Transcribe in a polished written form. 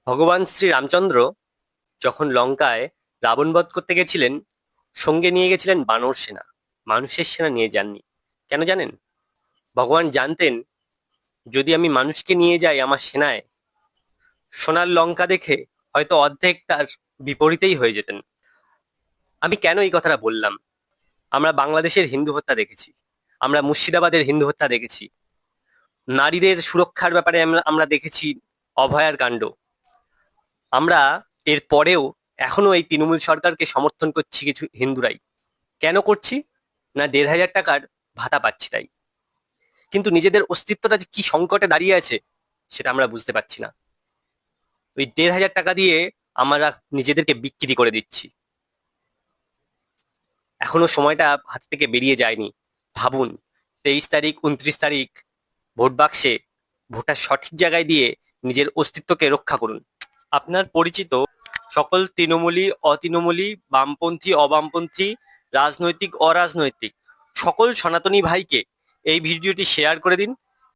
ভগবান শ্রী রামচন্দ্র যখন লঙ্কায় রাবণ বধ করতে গেছিলেন, সঙ্গে নিয়ে গেছিলেন বানর সেনা। মানুষের সেনা নিয়ে যাননি। কেন জানেন? ভগবান জানতেন, যদি আমি মানুষকে নিয়ে যাই আমার সেনায়, সোনার লঙ্কা দেখে হয়তো অর্ধেক তার বিপরীতেই হয়ে যেতেন। আমি কেন এই কথাটা বললাম? আমরা বাংলাদেশের হিন্দু হত্যা দেখেছি, আমরা মুর্শিদাবাদের হিন্দু হত্যা দেখেছি, নারীদের সুরক্ষার ব্যাপারে আমরা দেখেছি অভয়ার কাণ্ড। আমরা এর পরেও এখনো এই তৃণমূল সরকারকে সমর্থন করছি কিছু হিন্দুরাই। কেন করছি? না, ১,৫০০ টাকার ভাতা পাচ্ছি তাই। কিন্তু নিজেদের অস্তিত্বটা যে কি সংকটে দাঁড়িয়ে আছে সেটা আমরা বুঝতে পারছি না। ওই ১,৫০০ টাকা দিয়ে আমরা নিজেদেরকে বিক্রি করে দিচ্ছি। এখনো সময়টা হাত থেকে বেরিয়ে যায়নি। ভাবুন, ২৩ তারিখ ২৯ তারিখ ভোট বাক্সে ভোটার সঠিক জায়গায় দিয়ে নিজের অস্তিত্বকে রক্ষা করুন। আপনার পরিচিত সকল তৃণমূলী, অতৃণমূলী, বামপন্থী, অবামপন্থী, রাজনৈতিক, অরাজনৈতিক সকল সনাতনী ভাইকে এই ভিডিওটি শেয়ার করে দিন।